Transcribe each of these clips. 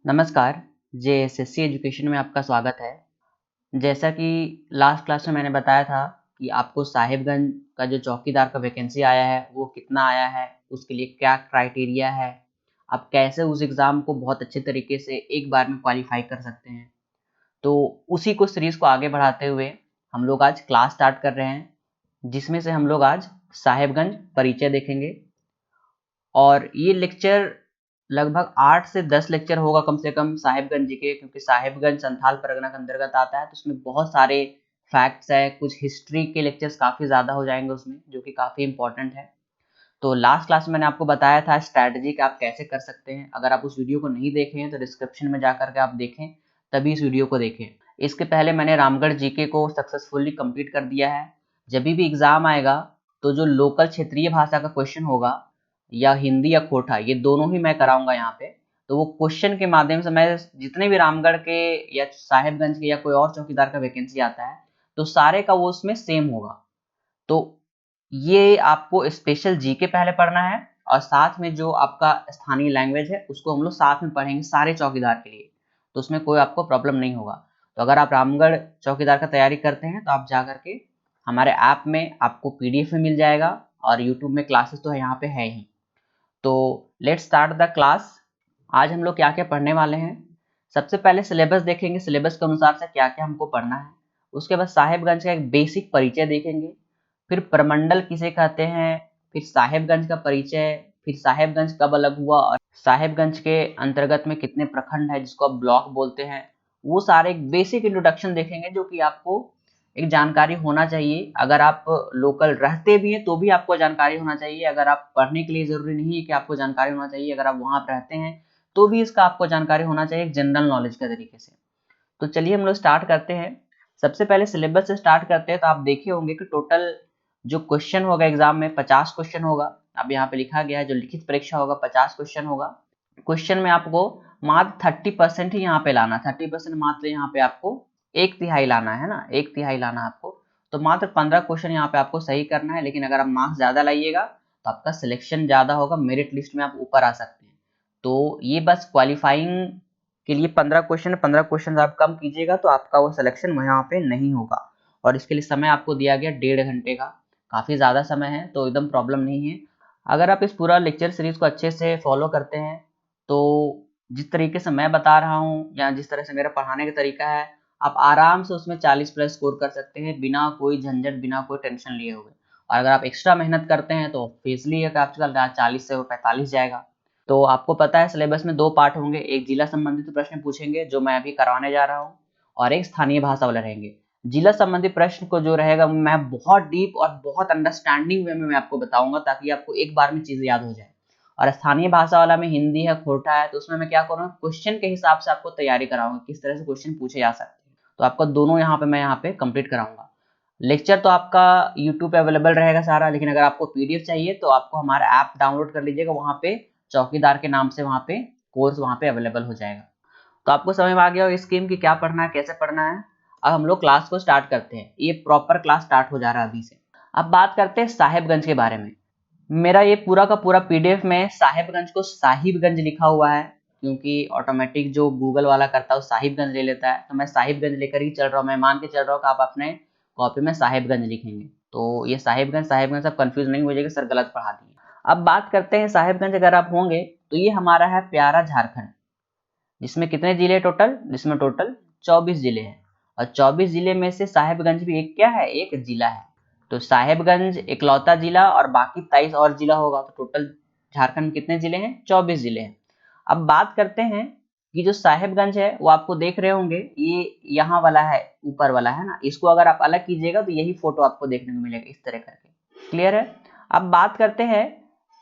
नमस्कार, JSSC education में आपका स्वागत है। जैसा कि लास्ट क्लास में मैंने बताया था कि आपको साहिबगंज का जो चौकीदार का वैकेंसी आया है, वो कितना आया है, उसके लिए क्या क्राइटेरिया है, आप कैसे उस एग्ज़ाम को बहुत अच्छे तरीके से एक बार में क्वालिफ़ाई कर सकते हैं। तो उसी को सीरीज़ को आगे बढ़ाते हुए हम लोग आज क्लास स्टार्ट कर रहे हैं, जिसमें से हम लोग आज साहिबगंज परिचय देखेंगे और ये लेक्चर लगभग 8 से 10 लेक्चर होगा कम से कम साहिबगंज जी के, क्योंकि साहिबगंज संथाल परगना के अंतर्गत आता है। तो उसमें बहुत सारे फैक्ट्स है, कुछ हिस्ट्री के लेक्चर्स काफ़ी ज़्यादा हो जाएंगे उसमें, जो कि काफ़ी इंपॉर्टेंट है। तो लास्ट क्लास में मैंने आपको बताया था स्ट्रैटेजी कि आप कैसे कर सकते हैं। अगर आप उस वीडियो को नहीं देखे हैं तो डिस्क्रिप्शन में जा करके आप देखें, तभी इस वीडियो को देखें। इसके पहले मैंने रामगढ़ जीके को सक्सेसफुली कंप्लीट कर दिया है। जब भी एग्ज़ाम आएगा तो जो लोकल क्षेत्रीय भाषा का क्वेश्चन होगा या हिंदी या कोठा, ये दोनों ही मैं कराऊंगा यहाँ पे। तो वो क्वेश्चन के माध्यम से मैं जितने भी रामगढ़ के या साहिबगंज के या कोई और चौकीदार का वैकेंसी आता है तो सारे का वो उसमें सेम होगा। तो ये आपको स्पेशल जीके पहले पढ़ना है और साथ में जो आपका स्थानीय लैंग्वेज है उसको हम लोग साथ में पढ़ेंगे सारे चौकीदार के लिए। तो उसमें कोई आपको प्रॉब्लम नहीं होगा। तो अगर आप रामगढ़ चौकीदार का तैयारी करते हैं तो आप जा करके हमारे ऐप में आपको पीडीएफ में मिल जाएगा और यूट्यूब में क्लासेस तो यहाँ पे है ही। तो लेट्स स्टार्ट द क्लास। आज हम लोग क्या क्या पढ़ने वाले हैं। सबसे पहले सिलेबस देखेंगे, सिलेबस के अनुसार से क्या क्या हमको पढ़ना है। उसके बाद साहिबगंज का एक बेसिक परिचय देखेंगे, फिर प्रमंडल किसे कहते हैं, फिर साहिबगंज का परिचय, फिर साहिबगंज कब अलग हुआ और साहिबगंज के अंतर्गत में कितने प्रखंड है जिसको आप ब्लॉक बोलते हैं। वो सारे एक बेसिक इंट्रोडक्शन देखेंगे जो कि आपको एक जानकारी होना चाहिए। अगर आप लोकल रहते भी हैं तो भी आपको जानकारी होना चाहिए। अगर आप पढ़ने के लिए ज़रूरी नहीं है कि आपको जानकारी होना चाहिए, अगर आप वहाँ पर रहते हैं तो भी इसका आपको जानकारी होना चाहिए जनरल नॉलेज के तरीके से। तो चलिए हम लोग स्टार्ट करते हैं। सबसे पहले सिलेबस से स्टार्ट करते हैं। तो आप देखे होंगे कि टोटल जो क्वेश्चन होगा एग्जाम में 50 क्वेश्चन होगा। अब यहाँ पे लिखा गया है जो लिखित परीक्षा होगा 50 क्वेश्चन होगा। क्वेश्चन में आपको मात्र 30% ही यहाँ पे लाना, 30% मात्र यहाँ पे आपको एक तिहाई लाना है ना, एक तिहाई लाना आपको। तो मात्र 15 क्वेश्चन यहाँ पे आपको सही करना है। लेकिन अगर आप मार्क्स ज्यादा लाइएगा तो आपका सिलेक्शन ज्यादा होगा, मेरिट लिस्ट में आप ऊपर आ सकते हैं। तो ये बस क्वालिफाइंग के लिए 15 क्वेश्चन आप कम कीजिएगा तो आपका वो सिलेक्शन यहाँ पे नहीं होगा। और इसके लिए समय आपको दिया गया 1.5 घंटे का, काफ़ी ज़्यादा समय है, तो एकदम प्रॉब्लम नहीं है। अगर आप इस पूरा लेक्चर सीरीज को अच्छे से फॉलो करते हैं तो जिस तरीके से मैं बता रहा हूँ या जिस तरह से मेरा पढ़ाने का तरीका है, आप आराम से उसमें 40 प्लस स्कोर कर सकते हैं बिना कोई झंझट, बिना कोई टेंशन लिए हुए। और अगर आप एक्स्ट्रा मेहनत करते हैं तो ऑब्वियसली है कि आपका 40 से 45 जाएगा। तो आपको पता है सिलेबस में 2 पार्ट होंगे, एक जिला संबंधित प्रश्न पूछेंगे जो मैं अभी करवाने जा रहा हूँ, और एक स्थानीय भाषा वाले रहेंगे। जिला संबंधी प्रश्न को जो रहेगा मैं बहुत डीप और बहुत अंडरस्टैंडिंग वे में मैं आपको बताऊंगा ताकि आपको एक बार में चीज़ याद हो जाए। और स्थानीय भाषा वाला में हिंदी है, खोटा है, तो उसमें मैं क्या करूँगा, क्वेश्चन के हिसाब से आपको तैयारी कराऊंगा, किस तरह से क्वेश्चन पूछे जा सकते हैं। तो आपका दोनों यहाँ पे मैं यहाँ पे कंप्लीट कराऊंगा। लेक्चर तो आपका यूट्यूब पे अवेलेबल रहेगा सारा, लेकिन अगर आपको पीडीएफ चाहिए तो आपको हमारा ऐप डाउनलोड कर लीजिएगा, वहाँ पे चौकीदार के नाम से वहाँ पे कोर्स वहाँ पे अवेलेबल हो जाएगा। तो आपको समझ में आ गया होगा स्कीम की क्या पढ़ना है, कैसे पढ़ना है। अब हम लोग क्लास को स्टार्ट करते हैं। ये प्रॉपर क्लास स्टार्ट हो जा रहा है अभी से। अब बात करते हैं साहिबगंज के बारे में। मेरा ये पूरा का पूरा पीडीएफ में साहिबगंज को साहिबगंज लिखा हुआ है, क्योंकि ऑटोमेटिक जो गूगल वाला करता है वो साहिबगंज ले लेता है, तो मैं साहिबगंज लेकर ही चल रहा हूँ। मैं मान के चल रहा हूँ कि आप अपने कॉपी में साहिबगंज लिखेंगे। तो ये साहिबगंज साहिबगंज सब कंफ्यूज नहीं हो जाएगा, सर गलत पढ़ा दिए। अब बात करते हैं साहिबगंज अगर आप होंगे तो ये हमारा है प्यारा झारखंड, जिसमें कितने जिले टोटल, जिसमें टोटल 24 जिले हैं। और 24 जिले में से साहिबगंज भी एक क्या है, एक जिला है। तो साहिबगंज इकलौता जिला और बाकी 23 और जिला होगा, तो टोटल झारखंड में कितने जिले हैं, 24 जिले हैं। अब बात करते हैं कि जो साहिबगंज है वो आपको देख रहे होंगे, ये यहाँ वाला है, ऊपर वाला है ना, इसको अगर आप अलग कीजिएगा तो यही फोटो आपको देखने को मिलेगा इस तरह करके। क्लियर है। अब बात करते हैं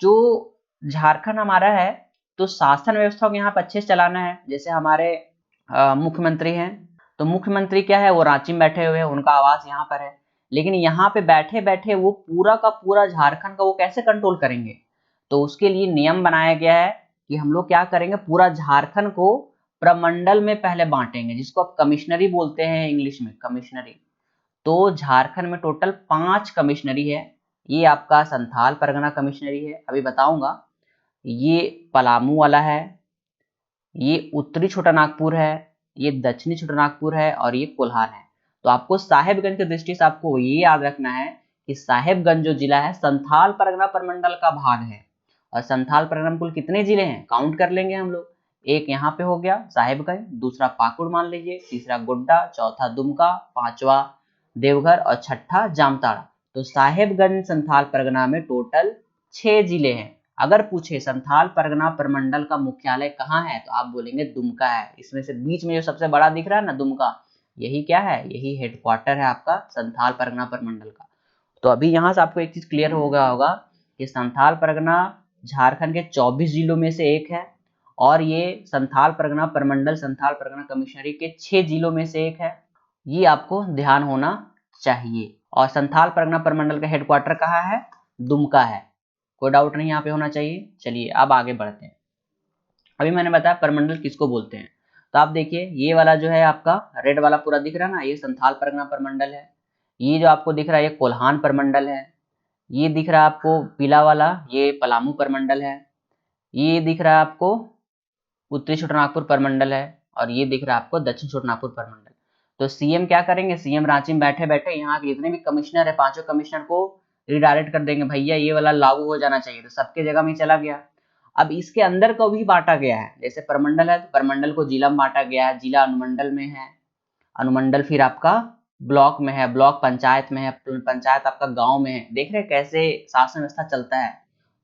जो झारखंड हमारा है, तो शासन व्यवस्था को यहाँ पर अच्छे से चलाना है। जैसे हमारे मुख्यमंत्री हैं, तो मुख्यमंत्री क्या है, वो रांची में बैठे हुए हैं, उनका आवास यहाँ पर है। लेकिन यहाँ पे बैठे बैठे वो पूरा का पूरा झारखंड का वो कैसे कंट्रोल करेंगे, तो उसके लिए नियम बनाया गया है कि हम लोग क्या करेंगे, पूरा झारखंड को प्रमंडल में पहले बांटेंगे, जिसको आप कमिश्नरी बोलते हैं इंग्लिश में, कमिश्नरी। तो झारखंड में टोटल 5 कमिश्नरी है। ये आपका संथाल परगना कमिश्नरी है, अभी बताऊंगा। ये पलामू वाला है, ये उत्तरी छोटा नागपुर है, ये दक्षिणी छोटा नागपुर है और ये कोल्हान है। तो आपको साहेबगंज की दृष्टि से आपको ये याद रखना है कि साहेबगंज जो जिला है संथाल परगना प्रमंडल का भाग है। और संथाल परगना में कुल कितने जिले हैं काउंट कर लेंगे हम लोग। एक यहाँ पे हो गया साहेबगंज, दूसरा पाकुड़ मान लीजिए, तीसरा गोड्डा, चौथा दुमका, पांचवा देवघर और छठा जामताड़ा। तो साहेबगंज संथाल परगना में टोटल 6 जिले हैं। अगर पूछे संथाल परगना प्रमंडल का मुख्यालय कहाँ है तो आप बोलेंगे दुमका है। इसमें से बीच में जो सबसे बड़ा दिख रहा है ना दुमका, यही क्या है, यही हेडक्वार्टर है आपका संथाल परगना प्रमंडल का। तो अभी यहाँ से आपको एक चीज क्लियर हो गया होगा कि संथाल परगना झारखंड के 24 जिलों में से एक है और ये संथाल परगना प्रमंडल संथाल परगना कमिश्नरी के 6 जिलों में से एक है। ये आपको ध्यान होना चाहिए। और संथाल परगना प्रमंडल का हेडक्वार्टर कहाँ है, दुमका है। कोई डाउट नहीं यहाँ पे होना चाहिए। चलिए अब आगे बढ़ते हैं। अभी मैंने बताया प्रमंडल किसको बोलते हैं। तो आप देखिए ये वाला जो है आपका रेड वाला पूरा दिख रहा है ना, ये संथाल परगना प्रमंडल है। ये जो आपको दिख रहा है ये कोल्हान प्रमंडल है। ये दिख रहा है आपको पीला वाला, ये पलामू प्रमंडल है। ये दिख रहा है आपको उत्तरी छोटानागपुर प्रमंडल है और ये दिख रहा है आपको दक्षिण छोटानागपुर प्रमंडल। तो सीएम क्या करेंगे, सीएम रांची में बैठे बैठे यहाँ के जितने भी कमिश्नर है पांचों कमिश्नर को रिडायरेक्ट कर देंगे, भैया ये वाला लागू हो जाना चाहिए। तो सबके जगह में चला गया। अब इसके अंदर को भी बांटा गया है। जैसे प्रमंडल है तो प्रमंडल को जिला में बांटा गया है, जिला अनुमंडल में है, अनुमंडल फिर आपका ब्लॉक में है, ब्लॉक पंचायत में है, पंचायत आपका गांव में है। देख रहे हैं कैसे शासन व्यवस्था चलता है।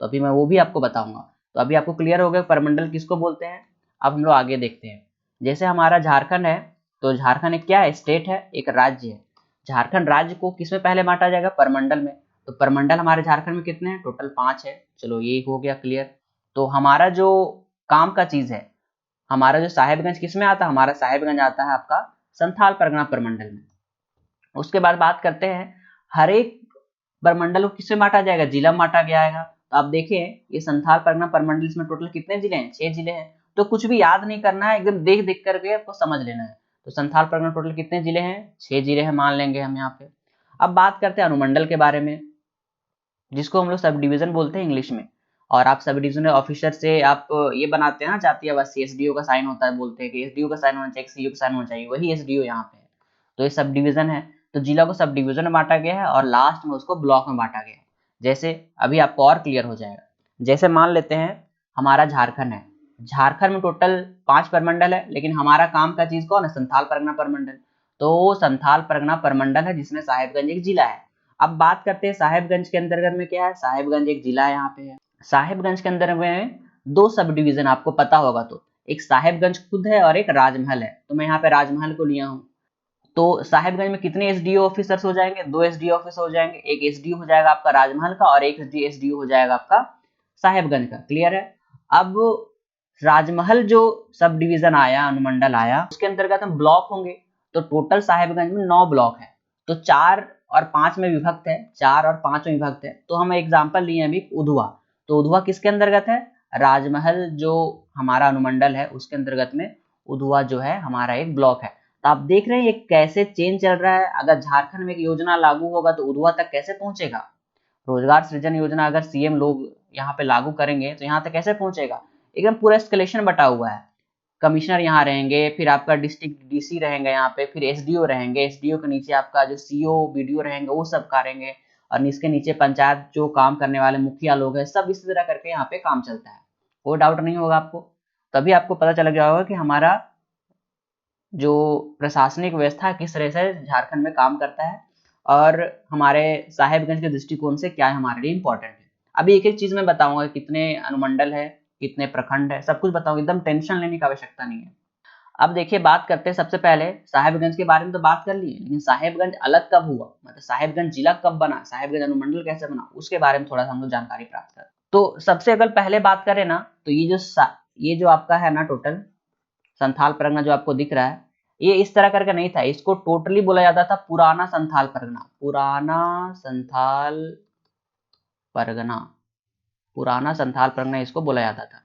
तो अभी मैं वो भी आपको बताऊंगा। तो अभी आपको क्लियर हो गया प्रमंडल किसको बोलते हैं। अब हम लोग आगे देखते हैं। जैसे हमारा झारखंड है तो झारखंड एक क्या है, स्टेट है, एक राज्य है। झारखंड राज्य को किसमें पहले बांटा जाएगा, प्रमंडल में। तो प्रमंडल हमारे झारखंड में कितने हैं, टोटल 5 है। चलो ये हो गया क्लियर। तो हमारा जो काम का चीज है, हमारा जो साहेबगंज किसमें आता है, हमारा साहेबगंज आता है आपका संथाल परगना प्रमंडल में। उसके बाद बात करते हैं हर एक प्रमंडल को किसमें बांटा जाएगा, जिला में बांटा गया है। तो आप देखिए ये संथाल परगना प्रमंडल इसमें टोटल कितने जिले हैं, 6 जिले हैं। तो कुछ भी याद नहीं करना है, एकदम देख देख करके आपको समझ लेना है। तो संथाल परगना टोटल कितने जिले हैं, 6 जिले हैं मान लेंगे हम यहाँ पे। अब बात करते हैं अनुमंडल के बारे में, जिसको हम लोग सब डिवीजन बोलते हैं इंग्लिश में। और आप सब डिवीजन ऑफिसर से आप ये बनाते हैं ना, जातीय आवासीय, एसडीओ का साइन होता है, बोलते हैं कि एसडीओ का साइन होना चाहिए, सीओ का साइन होना चाहिए, वही एसडीओ यहाँ पे है। तो ये सब डिवीजन है। तो जिला को सब डिवीजन में बांटा गया है और लास्ट में उसको ब्लॉक में बांटा गया है। जैसे अभी आपको और क्लियर हो जाएगा। जैसे मान लेते हैं हमारा झारखंड है, झारखंड में टोटल 5 प्रमंडल है, लेकिन हमारा काम का चीज कौन है, संथाल परगना प्रमंडल। तो संथाल परगना प्रमंडल है जिसमें साहेबगंज एक जिला है। अब बात करते हैं साहेबगंज के अंतर्गत में क्या है, साहेबगंज एक जिला है यहाँ पे है। साहेबगंज के अंदर में 2 सब डिवीजन आपको पता होगा। तो एक साहेबगंज खुद है और एक राजमहल है। तो मैं यहाँ पे राजमहल को लिया हूँ। तो साहेबगंज में कितने एसडीओ ऑफिसर्स हो जाएंगे, 2 एसडीओ ऑफिस हो जाएंगे। एक एसडीओ हो जाएगा आपका राजमहल का और एक एसडीओ हो जाएगा आपका साहेबगंज का। क्लियर है। अब राजमहल जो सब डिवीजन आया, अनुमंडल आया, उसके अंतर्गत हम ब्लॉक होंगे। तो टोटल साहेबगंज में 9 ब्लॉक है। तो 4 और 5 में विभक्त है, 4 और 5 में विभक्त है। तो हम एग्जाम्पल लिए अभी उधवा। तो उधवा किसके अंतर्गत है, राजमहल जो हमारा अनुमंडल है उसके अंतर्गत में उधवा जो है हमारा एक ब्लॉक है। तो आप देख रहे हैं ये कैसे चेंज चल रहा है। अगर झारखंड में एक योजना लागू होगा तो उधवा तक कैसे पहुंचेगा। रोजगार सृजन योजना अगर सीएम लोग यहाँ पे लागू करेंगे तो यहाँ तक कैसे पहुंचेगा। एकदम पूरा एस्केलेशन बटा हुआ है। कमिश्नर यहाँ रहेंगे, फिर आपका डिस्ट्रिक्ट डीसी रहेंगे यहाँ पे, फिर एसडीओ रहेंगे, एसडीओ के नीचे आपका जो सीओ बीडीओ रहेंगे वो सब करेंगे, और इसके नीचे पंचायत जो काम करने वाले मुखिया लोग हैं, सब इसी तरह करके यहाँ पे काम चलता है। कोई डाउट नहीं होगा आपको। तभी आपको पता चल गया होगा कि हमारा जो प्रशासनिक व्यवस्था किस तरह से झारखंड में काम करता है और हमारे साहेबगंज के दृष्टिकोण से क्या है हमारे लिए इंपॉर्टेंट है। अभी एक एक चीज मैं बताऊंगा, कितने अनुमंडल है, कितने प्रखंड है, सब कुछ बताऊंगा। एकदम टेंशन लेने की आवश्यकता नहीं है। अब देखिए बात करते हैं, सबसे पहले साहेबगंज के बारे में तो बात कर ली, लेकिन साहेबगंज अलग कब हुआ, मतलब साहेबगंज जिला कब बना, साहेबगंज अनुमंडल कैसे बना, उसके बारे में थोड़ा सा हम लोग जानकारी प्राप्त करें। तो सबसे अगर पहले बात करें ना, तो ये जो आपका है ना टोटल संथाल परगना जो आपको दिख रहा है, ये इस तरह करके नहीं था। इसको टोटली बोला जाता था पुराना संथाल परगना, पुराना संथाल परगना, पुराना संथाल परगना इसको बोला जाता था।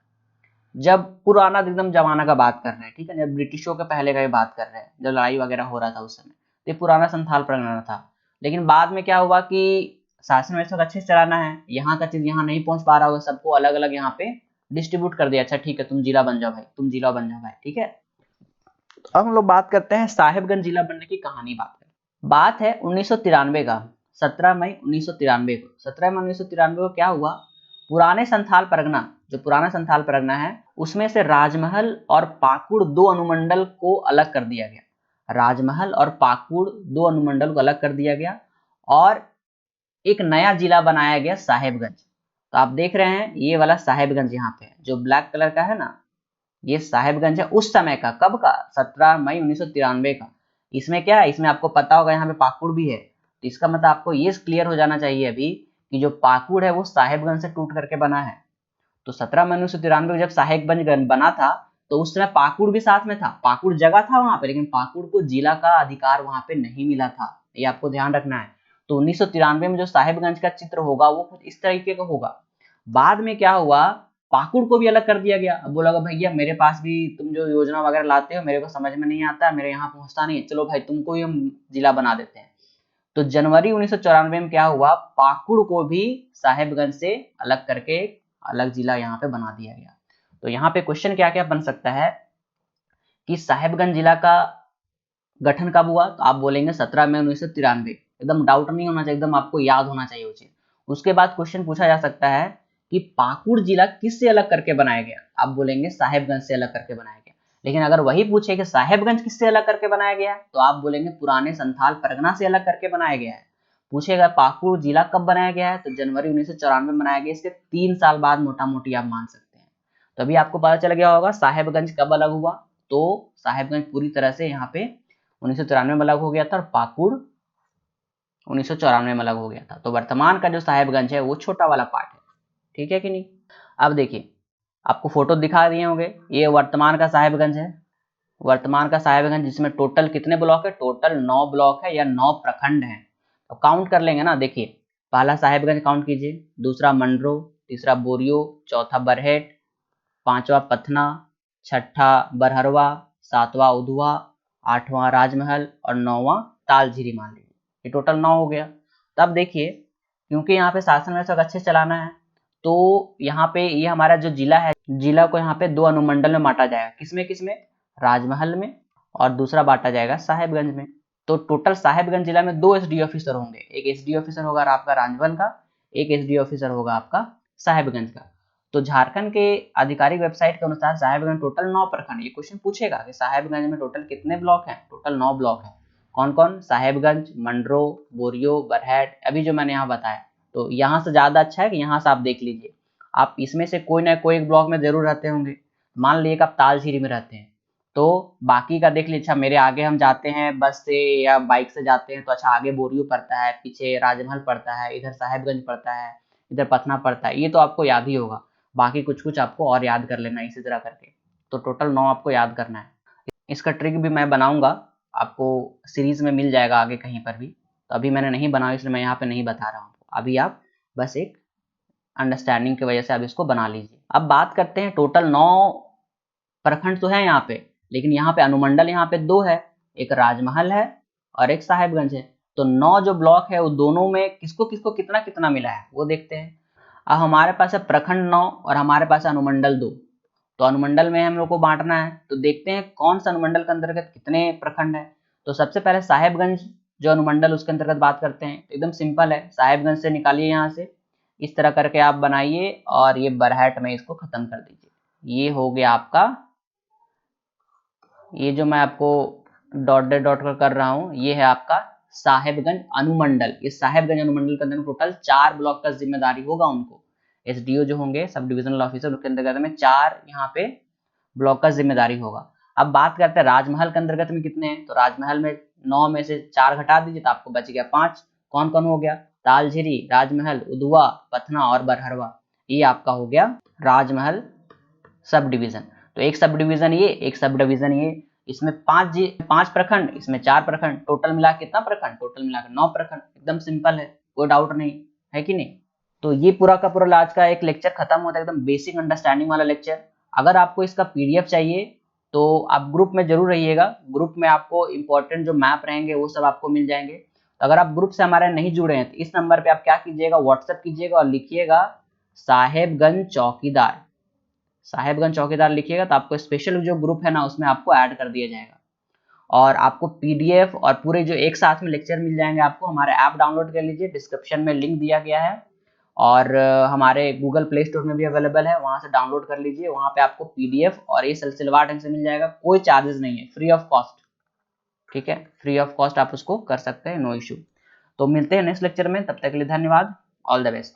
जब पुराना एकदम जमाना का बात कर रहे हैं, ठीक है, जब ब्रिटिशों के पहले का भी बात कर रहे हैं, जब लड़ाई वगैरह हो रहा था उस समय, तो ये पुराना संथाल परगना था। लेकिन बाद में क्या हुआ कि शासन व्यवस्था अच्छे से चलाना है, यहाँ का चीज यहाँ नहीं पहुंच पा रहा होगा, सबको अलग अलग यहाँ पे डिस्ट्रीब्यूट कर दिया, अच्छा ठीक है तुम जिला बन जाओ भाई, तुम जिला बन जाओ भाई, ठीक है। अब हम लोग बात करते हैं साहेबगंज जिला बनने की कहानी। बात है 1993 का, 17 मई 1993 को। 17 मई 1993 को क्या हुआ, पुराने संथाल परगना, जो पुराना संथाल परगना है उसमें से राजमहल और पाकुड़ दो अनुमंडल को अलग कर दिया गया। राजमहल और पाकुड़ दो अनुमंडल को अलग कर दिया गया और एक नया जिला बनाया गया साहेबगंज। तो आप देख रहे हैं ये वाला साहेबगंज यहाँ पे जो ब्लैक कलर का है ना, ये साहेबगंज है उस समय का। कब का? 17 मई 1993 का। इसमें क्या है, इसमें आपको पता होगा यहाँ पे पाकुड़ भी है, तो इसका मतलब आपको ये क्लियर हो जाना चाहिए अभी कि जो पाकुड़ है वो साहेबगंज से टूट करके बना है। तो 17 मई 1993 में जब साहेबगंज बना था तो उस समय पाकुड़ भी साथ में था, पाकुड़ जगह था वहां पे, लेकिन पाकुड़ को जिला का अधिकार वहां पे नहीं मिला था, ये आपको ध्यान रखना है। तो 1993 में जो साहेबगंज का चित्र होगा वो कुछ इस तरीके का होगा। बाद में क्या हुआ, पाकुड़ को भी अलग कर दिया गया। अब बोला भैया मेरे पास भी तुम जो योजना वगैरह लाते हो मेरे को समझ में नहीं आता, मेरे यहाँ पहुंचता नहीं है, चलो भाई तुमको ही हम जिला बना देते हैं। तो जनवरी 1994 में क्या हुआ, पाकुड़ को भी साहेबगंज से अलग करके अलग जिला यहाँ पे बना दिया गया। तो यहाँ पे क्वेश्चन क्या क्या बन सकता है कि साहेबगंज जिला का गठन कब हुआ, तो आप बोलेंगे 17 मई 1993। एकदम डाउट नहीं होना चाहिए, एकदम आपको याद होना चाहिए वो चीज। उसके बाद क्वेश्चन पूछा जा सकता है कि पाकुड़ जिला किससे अलग करके बनाया गया, आप बोलेंगे साहेबगंज से अलग करके बनाया गया। लेकिन अगर वही पूछे कि साहेबगंज किससे अलग करके बनाया गया है, तो आप बोलेंगे पुराने संथाल परगना से अलग करके बनाया गया है। पूछेगा पाकुड़ जिला कब बनाया गया है, तो जनवरी 1994 में बनाया गया। इसके 3 साल बाद मोटा मोटी आप मान सकते हैं। तो अभी आपको पता चल गया होगा साहेबगंज कब अलग हुआ। तो साहेबगंज पूरी तरह से यहाँ पे 1993 में अलग हो गया था और पाकुड़ 1994 में अलग हो गया था। तो वर्तमान का जो साहेबगंज है वो छोटा वाला पार्ट है, ठीक है कि नहीं। अब देखिए आपको फोटो दिखा दिए होंगे, ये वर्तमान का साहेबगंज है। वर्तमान का साहेबगंज जिसमें टोटल कितने ब्लॉक है, टोटल 9 ब्लॉक है या 9 प्रखंड हैं। तो काउंट कर लेंगे ना, देखिए पहला साहेबगंज काउंट कीजिए, दूसरा मंडरो, तीसरा बोरियो, चौथा बरहेट, पांचवा पथना, छठा बरहरवा, सातवां उधवा, आठवां राजमहल और नौवां तालझीरी मान लीजिए। ये टोटल 9 हो गया। तब देखिए क्योंकि यहाँ पे शासन व्यवस्था अच्छे चलाना है तो यहाँ पे ये हमारा जो जिला है, जिला को यहाँ पे 2 अनुमंडल में बांटा जाएगा। किसमें किसमें, राजमहल में और दूसरा बांटा जाएगा साहेबगंज में। तो टोटल साहेबगंज जिला में 2 एसडी ऑफिसर होंगे, एक एसडी ऑफिसर होगा आपका राजमहल का, एक एसडी ऑफिसर होगा आपका साहेबगंज का। तो झारखंड के आधिकारिक वेबसाइट के अनुसार साहेबगंज टोटल 9 प्रखंड। ये क्वेश्चन पूछेगा कि साहेबगंज में टोटल कितने ब्लॉक हैं, टोटल 9 ब्लॉक हैं। कौन कौन, साहेबगंज, मंडरो, बोरियो, बरहट, अभी जो मैंने यहाँ बताया। तो यहाँ से ज्यादा अच्छा है कि यहाँ से आप देख लीजिए, आप इसमें से कोई ना कोई एक ब्लॉक में जरूर रहते होंगे। मान लीजिए कि आप तालझीरी में रहते हैं तो बाकी का देख लीजिए। अच्छा मेरे आगे हम जाते हैं बस से या बाइक से जाते हैं तो अच्छा आगे बोरियो पड़ता है, पीछे राजमहल पड़ता है, इधर साहेबगंज पड़ता है, इधर पटना पड़ता है, ये तो आपको याद ही होगा। बाकी कुछ कुछ आपको और याद कर लेना इसी तरह करके। तो टोटल 9 आपको याद करना है। इसका ट्रिक भी मैं बनाऊंगा, आपको सीरीज में मिल जाएगा आगे कहीं पर भी। तो अभी मैंने नहीं बनाया इसलिए मैं यहाँ पे नहीं बता रहा हूँ। अभी आप बस एक अंडरस्टैंडिंग की वजह से आप इसको बना लीजिए। अब बात करते हैं, टोटल 9 प्रखंड तो है यहाँ पे, लेकिन यहाँ पे अनुमंडल यहाँ पे 2 है, एक राजमहल है और एक साहेबगंज है। तो 9 जो ब्लॉक है वो दोनों में किसको किसको कितना कितना मिला है वो देखते हैं। अब हमारे पास है प्रखंड 9 और हमारे पास है अनुमंडल 2। तो अनुमंडल में हम लोग को बांटना है, तो देखते हैं कौन सा अनुमंडल के अंतर्गत कितने प्रखंड है। तो सबसे पहले साहेबगंज जो अनुमंडल उसके अंतर्गत बात करते हैं। तो एकदम सिंपल है, साहेबगंज से निकालिए यहाँ से, इस तरह करके आप बनाइए और ये बरहट में इसको खत्म कर दीजिए। ये हो गया आपका, ये जो मैं आपको डॉट कर रहा हूँ ये है आपका साहेबगंज अनुमंडल। इस साहेबगंज अनुमंडल के अंदर टोटल 4 ब्लॉक का जिम्मेदारी होगा उनको। एसडीओ जो होंगे सब डिविजनल ऑफिसर, उसके अंतर्गत में 4 यहाँ पे ब्लॉक का जिम्मेदारी होगा। अब बात करते हैं राजमहल के अंतर्गत में कितने हैं। तो राजमहल में 9 में से 4 घटा दीजिए तो आपको बच गया 5। कौन कौन हो गया, तालझीरी, राजमहल, उधवा, पथना और बरहरवा। ये आपका हो गया राजमहल सब डिवीजन। तो एक सब डिवीजन ये, एक सब डिवीजन ये, इसमें 5 प्रखंड, इसमें 4 प्रखंड, टोटल मिला कितना प्रखंड, टोटल मिला 9 प्रखंड। एकदम सिंपल है, कोई डाउट नहीं है कि नहीं। तो ये पूरा का पूरा आज का एक लेक्चर खत्म होता है, एकदम बेसिक अंडरस्टैंडिंग वाला लेक्चर। अगर आपको इसका पीडीएफ चाहिए तो आप ग्रुप में जरूर रहिएगा, ग्रुप में आपको इंपॉर्टेंट जो मैप रहेंगे वो सब आपको मिल जाएंगे। तो अगर आप ग्रुप से हमारे नहीं जुड़े हैं तो इस नंबर पे आप क्या कीजिएगा, व्हाट्सएप कीजिएगा और लिखिएगा साहेबगंज चौकीदार। साहेबगंज चौकीदार लिखिएगा तो आपको स्पेशल जो ग्रुप है ना उसमें आपको ऐड कर दिया जाएगा, और आपको पीडीएफ और पूरे जो एक साथ में लेक्चर मिल जाएंगे आपको। हमारे ऐप डाउनलोड कर लीजिए, डिस्क्रिप्शन में लिंक दिया गया है, और हमारे गूगल प्ले स्टोर में भी अवेलेबल है, वहां से डाउनलोड कर लीजिए। वहां पे आपको पीडीएफ और ये सिलसिलेवार ढंग से मिल जाएगा, कोई चार्जेस नहीं है, फ्री ऑफ कॉस्ट। ठीक है, फ्री ऑफ कॉस्ट आप उसको कर सकते हैं, नो इशू। तो मिलते हैं नेक्स्ट लेक्चर में, तब तक के लिए धन्यवाद, ऑल द बेस्ट।